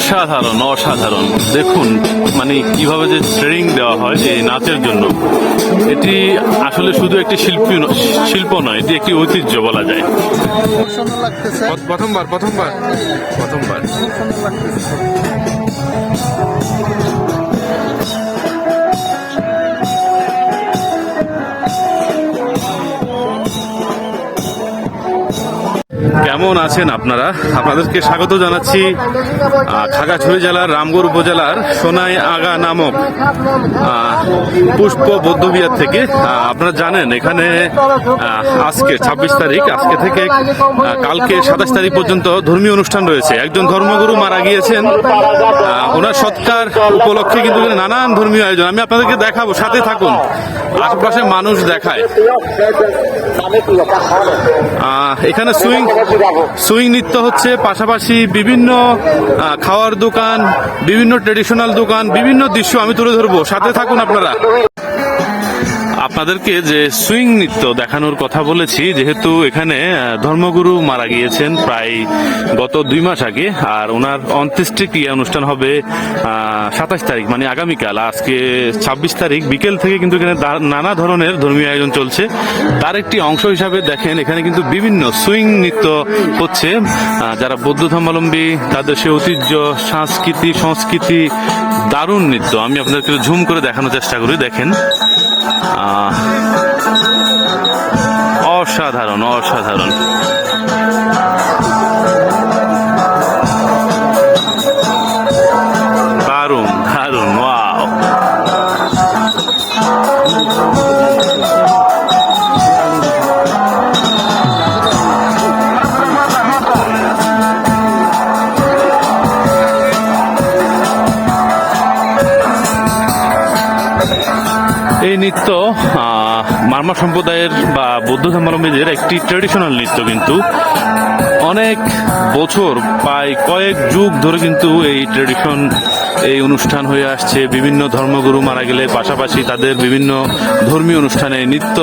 অসাধারণ অসাধারণ দেখুন মানে কিভাবে যে ট্রেনিং দেওয়া হয় এই নাচের জন্য। এটি আসলে শুধু একটি শিল্প নয়, এটি একটি ঐতিহ্য বলা যায়। প্রথমবার প্রথমবার প্রথমবার কেমন আছেন আপনারা? আপনাদেরকে স্বাগত জানাচ্ছি খাগড়াছড়ি জেলার রামগড় উপজেলার সোনাই আগা নামক পুষ্প বৌদ্ধবিহার থেকে। আপনারা জানেন এখানে আজকে ২৬ তারিখ, আজকে থেকে কালকে ২৭ তারিখ পর্যন্ত ধর্মীয় অনুষ্ঠান রয়েছে। একজন ধর্মগুরু মারা গিয়েছেন, ওনার সৎকার উপলক্ষে কিন্তু নানান ধর্মীয় আয়োজন আমি আপনাদেরকে দেখাবো, সাথে থাকুন। আশেপাশে মানুষ দেখায়। এখানে সুইং নৃত্য হচ্ছে, পাশাপাশি বিভিন্ন খাওয়ার দোকান, বিভিন্ন ট্রেডিশনাল দোকান, বিভিন্ন দৃশ্য আমি তুলে ধরবো, সাথে থাকুন আপনারা। আপনাদেরকে যে সুইং নৃত্য দেখানোর কথা বলেছি, যেহেতু এখানে ধর্মগুরু মারা গিয়েছেন প্রায় গত ২ মাস আগে, আর ওনার অন্ত্যেষ্টিক্রিয়া অনুষ্ঠান হবে ২৭ তারিখ মানে আগামীকাল। আজকে ২৬ তারিখ বিকেল থেকে কিন্তু এখানে নানা ধরনের ধর্মীয় আয়োজন চলছে। তার একটি অংশ হিসাবে দেখেন এখানে কিন্তু বিভিন্ন সুইং নৃত্য হচ্ছে। যারা বৌদ্ধ ধর্মাবলম্বী তাদের সে ঐতিহ্য, সংস্কৃতি দারুণ নৃত্য আমি আপনাদেরকে ঝুম করে দেখানোর চেষ্টা করি। দেখেন অসাধারণ অসাধারণ। দারুণ দারুণ, ওয়াও। এই নৃত্য মারমা সম্প্রদায়ের বা বৌদ্ধ ধর্মাবলম্বীদের একটি ট্রেডিশনাল নৃত্য, কিন্তু অনেক বছর প্রায় কয়েক যুগ ধরে কিন্তু এই অনুষ্ঠান হয়ে আসছে। বিভিন্ন ধর্মগুরু মারা গেলে পাশাপাশি তাদের বিভিন্ন ধর্মীয় অনুষ্ঠানে নৃত্য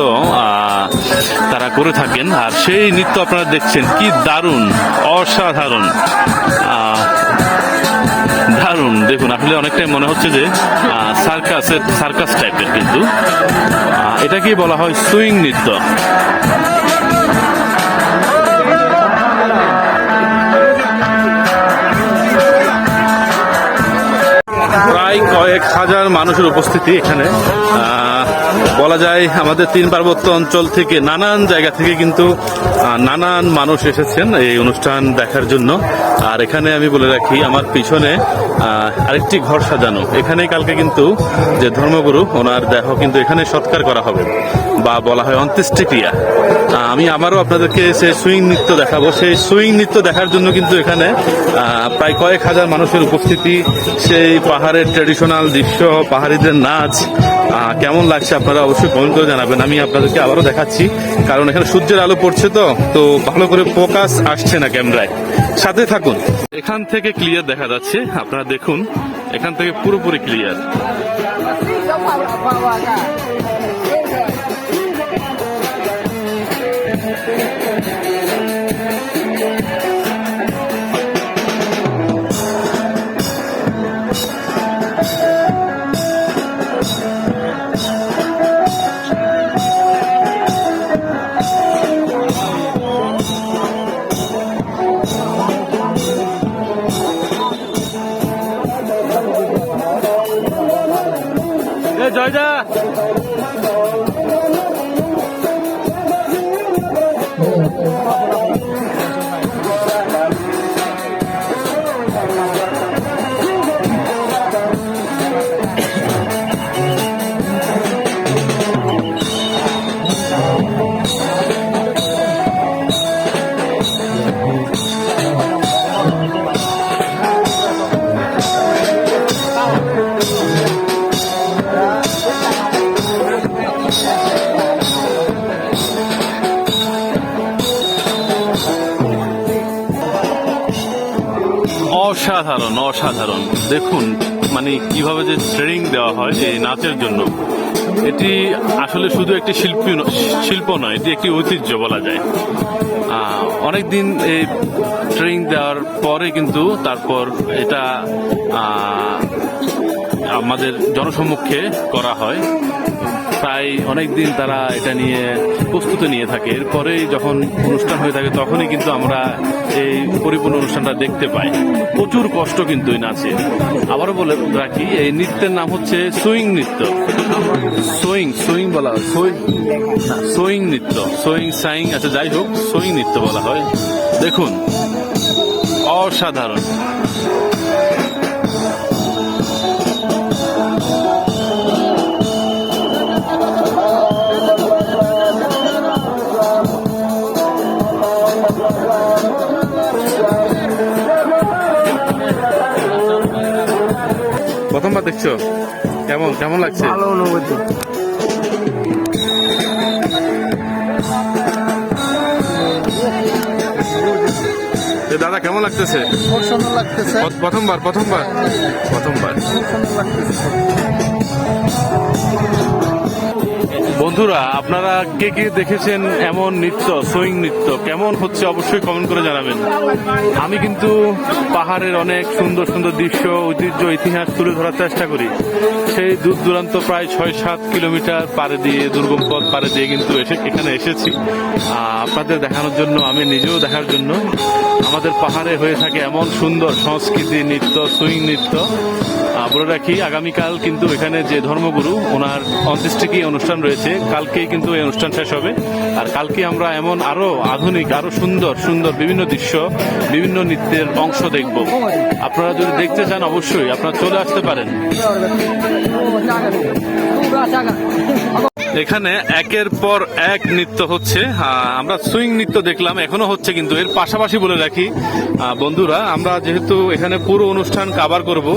তারা করে থাকেন। আর সেই নৃত্য আপনারা দেখছেন, কি দারুণ অসাধারণ দারুণ। দেখুন আসলে অনেকটাই মনে হচ্ছে যে সার্কাস টাইপের, কিন্তু এটাকেই বলা হয় সুইং নৃত্য। প্রায় কয়েক হাজার মানুষের উপস্থিতি এখানে। বলা যায় আমাদের ৩ পার্বত্য অঞ্চল থেকে নানান জায়গা থেকে কিন্তু নানান মানুষ এসেছেন এই অনুষ্ঠান দেখার জন্য। আর এখানে আমি বলে রাখি, আমার পিছনে আরেকটি ঘর সাজানো। এখানে কালকে কিন্তু যে ধর্মগুরু ওনার দেহ কিন্তু এখানে সৎকার করা হবে, বা বলা হয় অন্ত্যেষ্টিক্রিয়া। আমি আবারও আপনাদেরকে সেই সুইং নৃত্য দেখাবো। সেই সুইং নৃত্য দেখার জন্য কিন্তু এখানে প্রায় কয়েক হাজার মানুষের উপস্থিতি। সেই পাহাড়ের ট্র্যাডিশনাল দৃশ্য, পাহাড়িদের নাচ কেমন লাগছে আপনারা অবশ্যই কমেন্ট করে জানাবেন। আমি আপনাদেরকে আবারও দেখাচ্ছি, কারণ এখানে সূর্যের আলো পড়ছে তো ভালো করে ফোকাস আসছে না ক্যামেরায়। সাথে থাকুন। এখান থেকে ক্লিয়ার দেখা যাচ্ছে, আপনারা দেখুন এখান থেকে পুরোপুরি ক্লিয়ার। জয়দা অসাধারণ অসাধারণ। দেখুন মানে কিভাবে যে ট্রেনিং দেওয়া হয় এই নাচের জন্য। এটি আসলে শুধু একটি শিল্প নয়, এটি একটি ঐতিহ্য বলা যায়। অনেকদিন এই ট্রেনিং দেওয়ার পরে কিন্তু তারপর এটা আমাদের জনসম্মুখে করা হয়। প্রায় অনেকদিন তারা এটা নিয়ে প্রস্তুতি নিয়ে থাকে। এরপরেই যখন অনুষ্ঠান হয়ে থাকে তখনই কিন্তু আমরা এই পরিপূর্ণ অনুষ্ঠানটা দেখতে পাই। প্রচুর কষ্ট কিন্তু এই নাচে। আবারও বলে রাখি, এই নৃত্যের নাম হচ্ছে সুইং নৃত্য। সুইং বলা হয়, সুইং নৃত্য, সাইং, আচ্ছা যাই হোক, সুইং নৃত্য বলা হয়। দেখুন, অসাধারণ। প্রথমবার দেখছো, কেমন লাগছে? ভালো অনুভূতি। দাদা কেমন লাগতেছে? খুব সুন্দর লাগতেছে। প্রথমবার খুব সুন্দর লাগতেছে। বন্ধুরা, আপনারা কে কে দেখেছেন এমন নৃত্য, সুইং নৃত্য কেমন হচ্ছে অবশ্যই কমেন্ট করে জানাবেন। আমি কিন্তু পাহাড়ের অনেক সুন্দর সুন্দর দৃশ্য, ঐতিহ্য, ইতিহাস তুলে ধরার চেষ্টা করি। সেই দূর দূরান্ত প্রায় 6-7 কিলোমিটার পাড়ে দিয়ে, দুর্গম পথ পাড়ে দিয়ে কিন্তু এখানে এসেছি আপনাদের দেখানোর জন্য, আমি নিজেও দেখার জন্য। আমাদের পাহাড়ে হয়ে থাকে এমন সুন্দর সংস্কৃতি, নৃত্য, সুইং নৃত্য। বলে রাখি, আগামীকাল কিন্তু এখানে যে ধর্মগুরু, ওনার অন্ত্যেষ্টিক্রিয়া অনুষ্ঠান রয়েছে। কালকেই কিন্তু এই অনুষ্ঠান শেষ হবে। আর কালকে আমরা এমন আরো আধুনিক, আরো সুন্দর সুন্দর বিভিন্ন দৃশ্য, বিভিন্ন নৃত্যের অংশ দেখব। আপনারা যদি দেখতে চান অবশ্যই আপনারা চলে আসতে পারেন। এখানে একের পর এক নৃত্য হচ্ছে। আমরা সুইং নৃত্য দেখলাম, এখনো হচ্ছে। কিন্তু এর পাশাপাশি বলে রাখি বন্ধুরা, আমরা যেহেতু এখানে পুরো অনুষ্ঠান কাভার করব,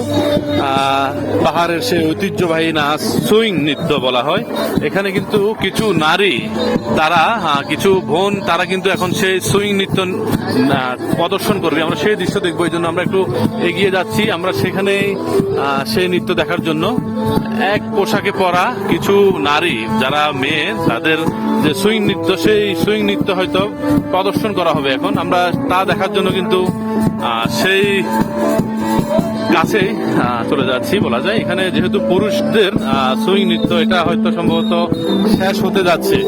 পাহাড়ের সেই ঐতিহ্যবাহী নাচ সুইং নৃত্য বলা হয়। এখানে কিন্তু কিছু নারী, তারা কিছু বোন, তারা কিন্তু এখন সেই সুইং নৃত্য প্রদর্শন করবে। আমরা সেই দৃশ্য দেখবো, এই জন্য আমরা একটু এগিয়ে যাচ্ছি। আমরা সেখানে সেই নৃত্য দেখার জন্য এক পোশাকে পরা কিছু নারী, যারা মেয়ে, তাদের যে সুইং নৃত্য, সেই সুইং নৃত্য হয়তো প্রদর্শন করা হবে এখন। আমরা তা দেখার জন্য কিন্তু সেই কাছেই চলে যাচ্ছি বলা যায়। এখানে যেহেতু পুরুষদের সুইং নৃত্য, এটা হয়তো সম্ভবত শেষ হতে যাচ্ছে।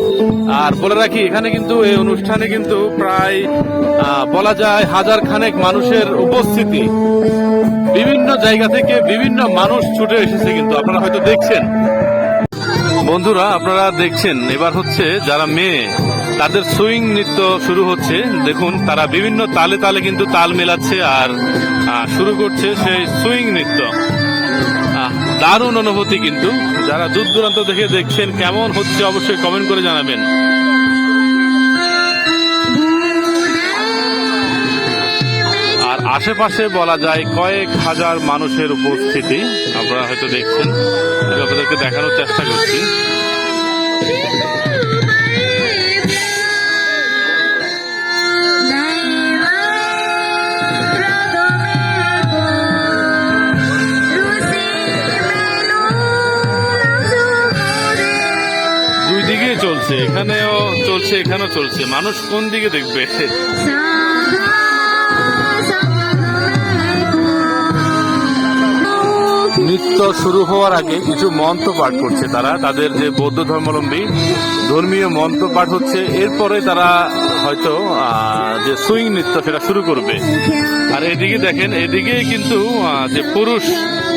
আর বলে রাখি, এখানে কিন্তু এই অনুষ্ঠানে কিন্তু প্রায় বলা যায় 1000 খানেক মানুষের উপস্থিতি। বিভিন্ন জায়গা থেকে বিভিন্ন মানুষ ছুটে এসেছে, কিন্তু আপনারা হয়তো দেখছেন। বন্ধুরা, আপনারা দেখছেন এবার হচ্ছে যারা মেয়ে, তাদের সুইং নৃত্য শুরু হচ্ছে। দেখুন, তারা বিভিন্ন তালে তালে কিন্তু তাল মেলাচ্ছে আর শুরু করছে সেই সুইং নৃত্য। দারুণ অনুভূতি কিন্তু। যারা দূর দূরান্ত থেকে দেখছেন কেমন হচ্ছে অবশ্যই কমেন্ট করে জানাবেন। আর আশেপাশে বলা যায় কয়েক হাজার মানুষের উপস্থিতি আপনারা হয়তো দেখছেন। আমি আপনাদেরকে দেখানোর চেষ্টা করছি। দুই দিকেই চলছে, এখানেও চলছে, এখানেও চলছে। মানুষ কোন দিকে দেখবে? নৃত্য শুরু হওয়ার আগে কিছু মন্ত্র পাঠ করছে তারা, তাদের যে বৌদ্ধ ধর্মাবলম্বী ধর্মীয় মন্ত্র পাঠ হচ্ছে। এরপরে তারা হয়তো যে সুইং নৃত্য সেটা শুরু করবে। আর এদিকে দেখেন, এদিকে কিন্তু যে পুরুষ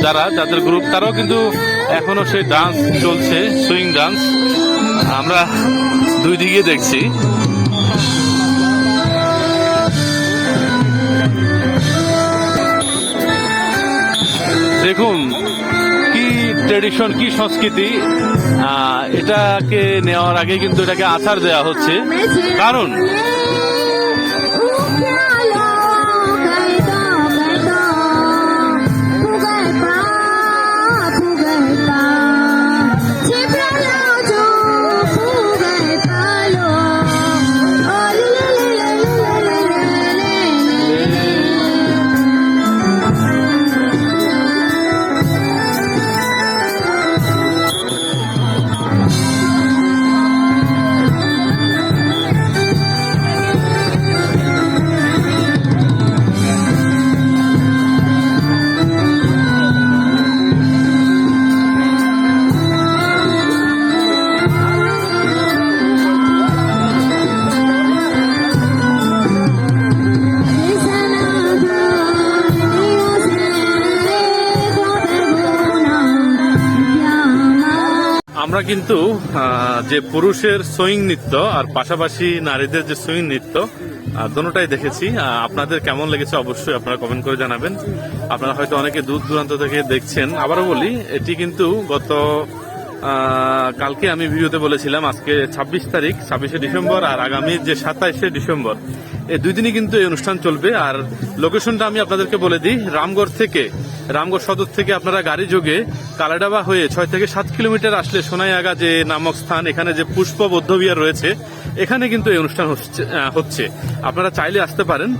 যারা, যাদের গ্রুপ, তারাও কিন্তু এখনো সেই ডান্স চলছে, সুইং ডান্স। আমরা দুই দিকে দেখছি। দেখুন কি ট্রেডিশন, কি সংস্কৃতি। এটাকে নেওয়ার আগে কিন্তু এটাকে আচার দেওয়া হচ্ছে, কারণ আমরা কিন্তু যে পুরুষের সুইং নৃত্য আর পাশাপাশি নারীদের যে সুইং নৃত্য দোনোটাই দেখেছি। আপনাদের কেমন লেগেছে অবশ্যই আপনারা কমেন্ট করে জানাবেন। আপনারা হয়তো অনেকে দূর দূরান্ত থেকে দেখছেন। আবারও বলি, এটি কিন্তু গত কালকে আমি ভিডিওতে বলেছিলাম আজকে 26 তারিখ 26শে ডিসেম্বর আর আগামী যে 27শে ডিসেম্বর এই দুই দিনই কিন্তু এই অনুষ্ঠান চলবে। আর লোকেশনটা আমি আপনাদেরকে বলে দিই, রামগড় সদর থেকে আপনারা গাড়ি যোগে কালাডাবা হয়ে 6 থেকে 7 কিলোমিটার আসলে সোনাইয়াগা যে নামক স্থান, এখানে যে পুষ্প বৌদ্ধবিহার রয়েছে এখানে কিন্তু এই অনুষ্ঠান হচ্ছে। আপনারা চাইলে আসতে পারেন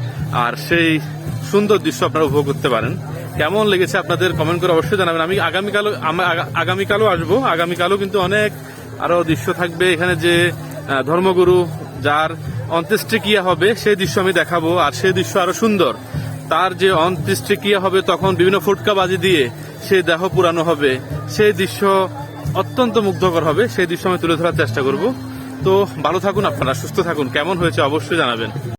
আর সেই সুন্দর দৃশ্য আপনারা উপভোগ করতে পারেন। কেমন লেগেছে আপনাদের কমেন্ট করে অবশ্যই জানাবেন। আমি আগামীকালও আসবো। আগামীকালও কিন্তু অনেক আরো দৃশ্য থাকবে। এখানে যে ধর্মগুরু যার অন্ত্যেষ্টিক্রিয়া হবে সেই দৃশ্য আমি দেখাবো। আর সেই দৃশ্য আরো সুন্দর। তার যে অন্ত্যেষ্টিক্রিয়া হবে তখন বিভিন্ন ফুটকাবাজি দিয়ে সেই দেহ পুরানো হবে, সেই দৃশ্য অত্যন্ত মুগ্ধকর হবে। সেই দৃশ্য আমি তুলে ধরার চেষ্টা করব। তো ভালো থাকুন, আপনারা সুস্থ থাকুন। কেমন হয়েছে অবশ্যই জানাবেন।